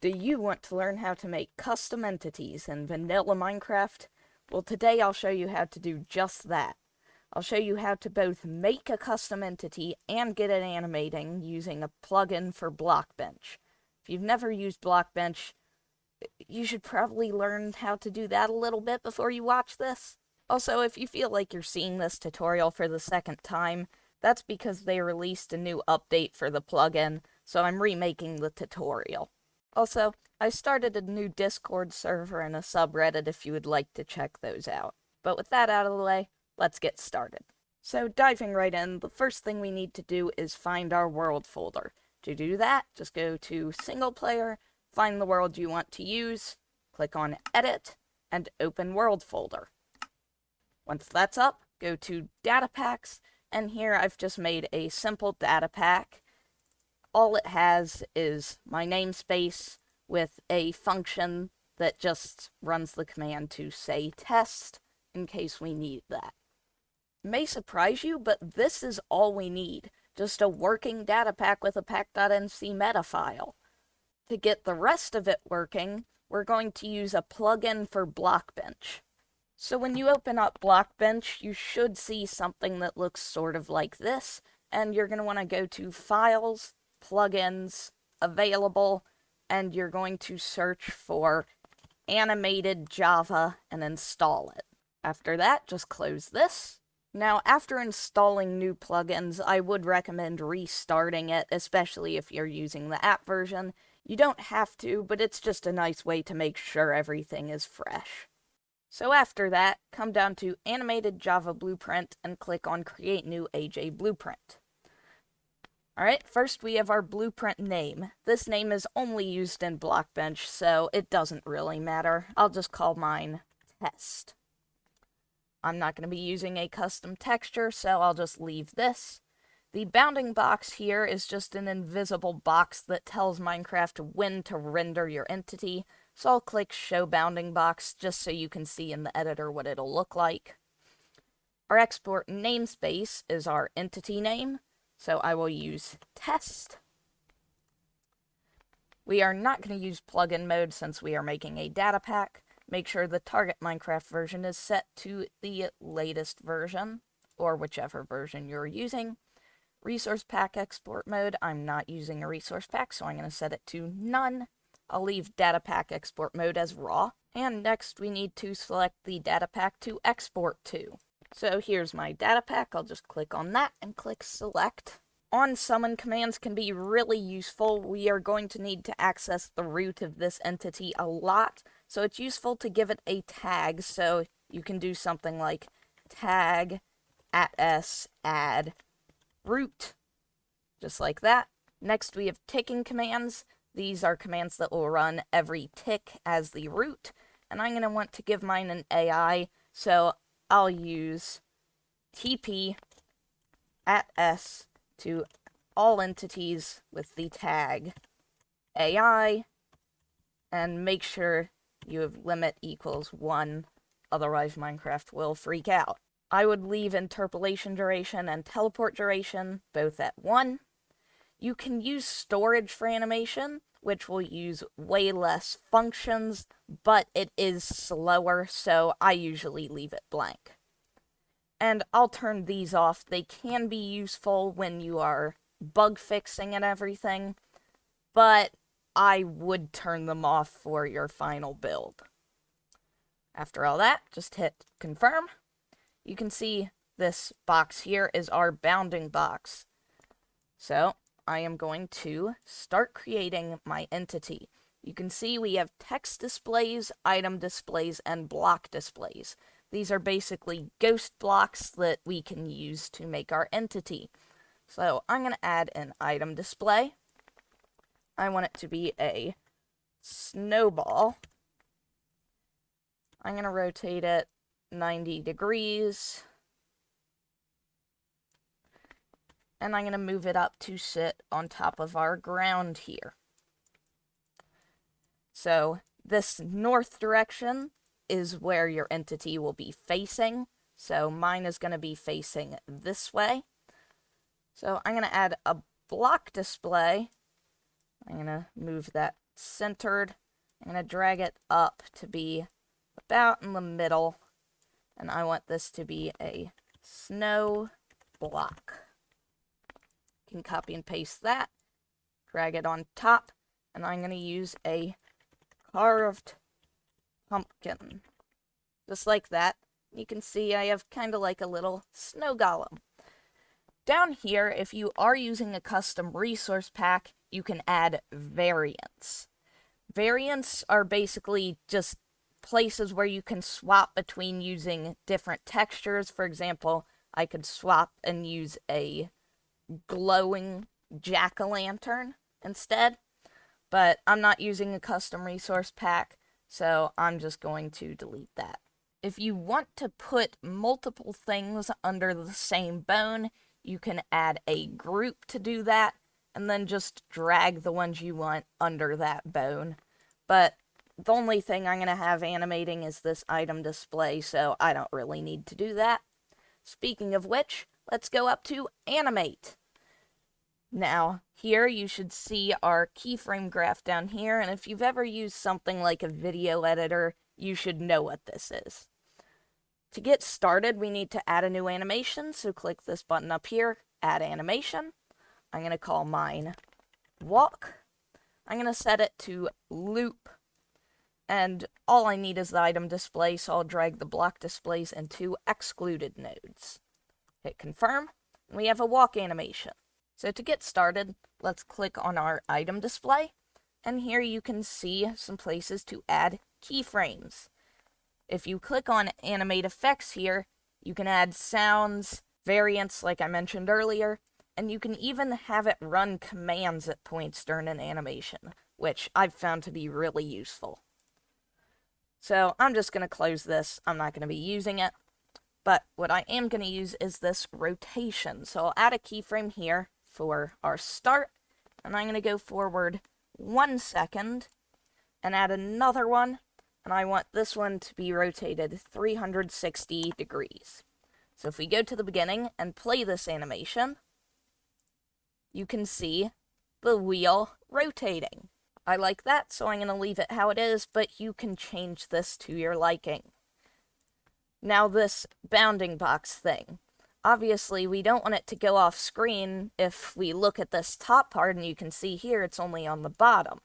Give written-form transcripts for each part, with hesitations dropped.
Do you want to learn how to make custom entities in vanilla Minecraft? Well, today I'll show you how to do just that. I'll show you how to both make a custom entity and get it animating using a plugin for Blockbench. If you've never used Blockbench, you should probably learn how to do that a little bit before you watch this. Also, if you feel like you're seeing this tutorial for the second time, that's because they released a new update for the plugin, so I'm remaking the tutorial. Also, I started a new Discord server and a subreddit if you would like to check those out. But with that out of the way, let's get started. So diving right in, the first thing we need to do is find our world folder. To do that, just go to Single Player, find the world you want to use, click on Edit, and open World Folder. Once that's up, go to Data Packs, and here I've just made a simple data pack. All it has is my namespace with a function that just runs the command to say test in case we need that. It may surprise you, but this is all we need. Just a working data pack with a pack.nc meta file. To get the rest of it working, we're going to use a plugin for Blockbench. So when you open up Blockbench, you should see something that looks sort of like this, and you're going to want to go to Files, Plugins, Available, and you're going to search for Animated Java and install it. After that, just close this. Now, after installing new plugins, I would recommend restarting it, especially if you're using the app version. You don't have to, but it's just a nice way to make sure everything is fresh. So after that, come down to Animated Java Blueprint and click on Create New AJ Blueprint. Alright, first we have our blueprint name. This name is only used in Blockbench, so it doesn't really matter. I'll just call mine Test. I'm not going to be using a custom texture, so I'll just leave this. The bounding box here is just an invisible box that tells Minecraft when to render your entity, so I'll click Show Bounding Box just so you can see in the editor what it'll look like. Our export namespace is our entity name, so I will use test. We are not going to use plugin mode since we are making a data pack. Make sure the target Minecraft version is set to the latest version, or whichever version you're using. Resource pack export mode, I'm not using a resource pack, so I'm going to set it to none. I'll leave data pack export mode as raw. And next we need to select the data pack to export to. So here's my data pack. I'll just click on that and click select. On summon commands can be really useful. We are going to need to access the root of this entity a lot, so it's useful to give it a tag, so you can do something like tag @s add root, just like that. Next we have ticking commands. These are commands that will run every tick as the root, and I'm going to want to give mine an AI, so I'll use TP @s to all entities with the tag AI, and make sure you have limit equals 1, otherwise Minecraft will freak out. I would leave interpolation duration and teleport duration both at 1. You can use storage for animation, which will use way less functions, but it is slower, so I usually leave it blank. And I'll turn these off. They can be useful when you are bug fixing and everything, but I would turn them off for your final build. After all that, just hit confirm. You can see this box here is our bounding box. So I am going to start creating my entity. You can see we have text displays, item displays, and block displays. These are basically ghost blocks that we can use to make our entity. So I'm going to add an item display. I want it to be a snowball. I'm going to rotate it 90 degrees. And I'm going to move it up to sit on top of our ground here. So this north direction is where your entity will be facing. So mine is going to be facing this way. So I'm going to add a block display. I'm going to move that centered. I'm going to drag it up to be about in the middle. And I want this to be a snow block. You can copy and paste that. Drag it on top. And I'm going to use a carved pumpkin. Just like that. You can see I have kind of like a little snow golem. Down here, if you are using a custom resource pack, you can add variants. Variants are basically just places where you can swap between using different textures. For example, I could swap and use a glowing jack-o'-lantern instead, but I'm not using a custom resource pack, so I'm just going to delete that. If you want to put multiple things under the same bone, you can add a group to do that, and then just drag the ones you want under that bone. But the only thing I'm going to have animating is this item display, so I don't really need to do that. Speaking of which, let's go up to Animate. Now, here you should see our keyframe graph down here, and if you've ever used something like a video editor, you should know what this is. To get started, we need to add a new animation, so click this button up here, Add Animation. I'm going to call mine Walk. I'm going to set it to Loop. And all I need is the item display, so I'll drag the block displays into excluded nodes. Hit Confirm, and we have a walk animation. So to get started, let's click on our item display, and here you can see some places to add keyframes. If you click on Animate Effects here, you can add sounds, variants like I mentioned earlier, and you can even have it run commands at points during an animation, which I've found to be really useful. So I'm just going to close this. I'm not going to be using it. But what I am going to use is this rotation. So I'll add a keyframe here for our start, and I'm going to go forward 1 second and add another one, and I want this one to be rotated 360 degrees. So if we go to the beginning and play this animation, you can see the wheel rotating. I like that, so I'm going to leave it how it is, but you can change this to your liking. Now this bounding box thing. Obviously, we don't want it to go off screen if we look at this top part, and you can see here it's only on the bottom.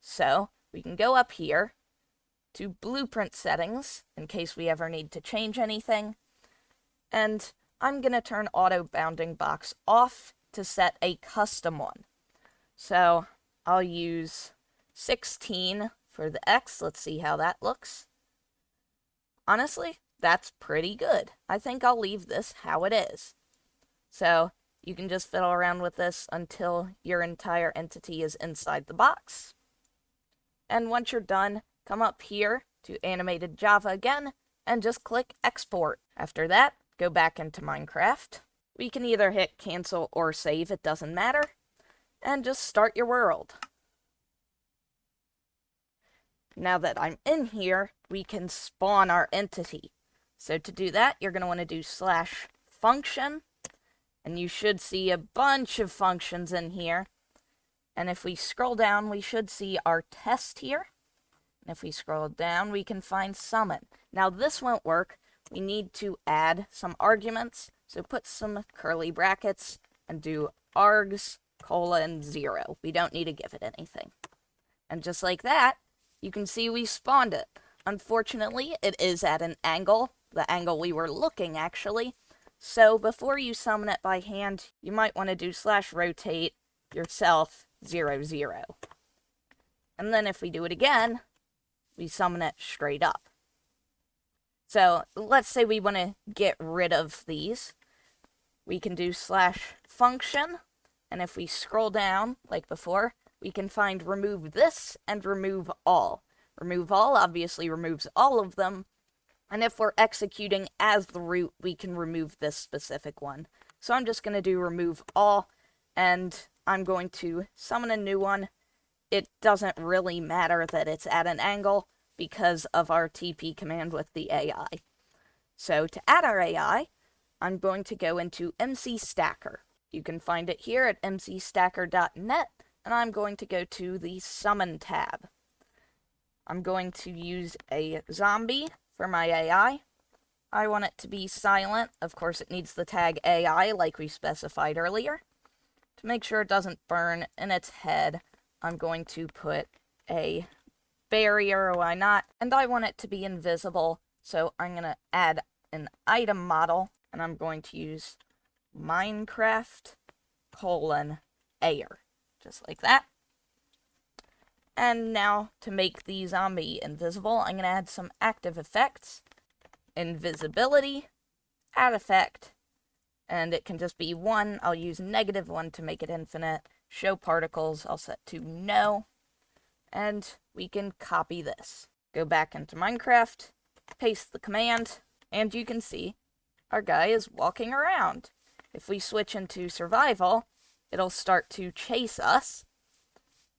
So we can go up here to Blueprint Settings, in case we ever need to change anything, and I'm going to turn Auto Bounding Box off to set a custom one. So I'll use 16 for the X. Let's see how that looks. Honestly, that's pretty good. I think I'll leave this how it is. So you can just fiddle around with this until your entire entity is inside the box. And once you're done, come up here to Animated Java again, and just click Export. After that, go back into Minecraft. We can either hit cancel or save, it doesn't matter, and just start your world. Now that I'm in here, we can spawn our entity. So to do that, you're going to want to do /function, and you should see a bunch of functions in here. And if we scroll down, we should see our test here. And if we scroll down, we can find summon. Now this won't work. We need to add some arguments. So put some curly brackets and do args, :0. We don't need to give it anything. And just like that, you can see we spawned it. Unfortunately, it is at an angle, the angle we were looking actually. So before you summon it by hand, you might want to do /rotate yourself 0, 0. And then if we do it again, we summon it straight up. So let's say we want to get rid of these. We can do /function, and if we scroll down like before, we can find remove this and remove all. Remove all obviously removes all of them, and if we're executing as the root, we can remove this specific one. So I'm just going to do remove all, and I'm going to summon a new one. It doesn't really matter that it's at an angle because of our TP command with the AI. So to add our AI, I'm going to go into MC Stacker. You can find it here at mcstacker.net, and I'm going to go to the Summon tab. I'm going to use a zombie for my AI. I want it to be silent. Of course, it needs the tag AI like we specified earlier. To make sure it doesn't burn in its head, I'm going to put a barrier, why not? And I want it to be invisible, so I'm going to add an item model, and I'm going to use Minecraft :air, just like that. And now, to make the zombie invisible, I'm going to add some active effects. Invisibility, add effect, and it can just be 1. I'll use -1 to make it infinite. Show particles, I'll set to no. And we can copy this. Go back into Minecraft, paste the command, and you can see our guy is walking around. If we switch into survival, it'll start to chase us,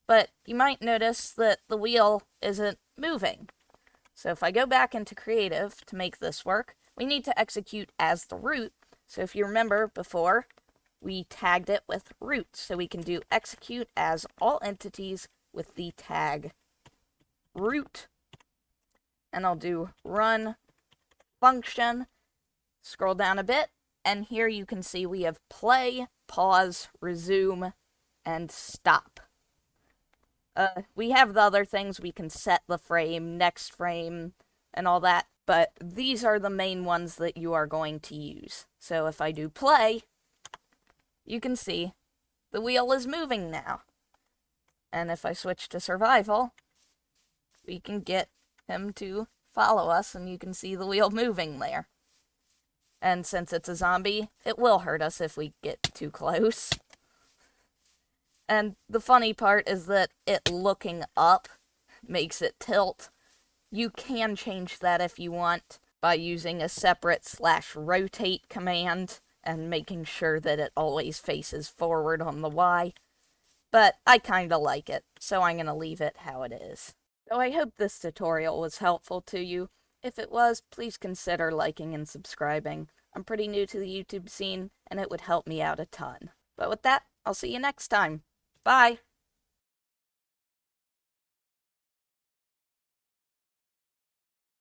but you might notice that the wheel isn't moving. So if I go back into creative to make this work, we need to execute as the root. So if you remember before, we tagged it with root. So we can do execute as all entities with the tag root. And I'll do run function, scroll down a bit, and here you can see we have play, pause, resume, and stop. We have the other things. We can set the frame, next frame, and all that, but these are the main ones that you are going to use. So if I do play, you can see the wheel is moving now. And if I switch to survival, we can get him to follow us, and you can see the wheel moving there. And since it's a zombie, it will hurt us if we get too close. And the funny part is that it looking up makes it tilt. You can change that if you want by using a separate /rotate command and making sure that it always faces forward on the Y. But I kinda like it, so I'm gonna leave it how it is. So I hope this tutorial was helpful to you. If it was, please consider liking and subscribing. I'm pretty new to the YouTube scene, and it would help me out a ton. But with that, I'll see you next time. Bye!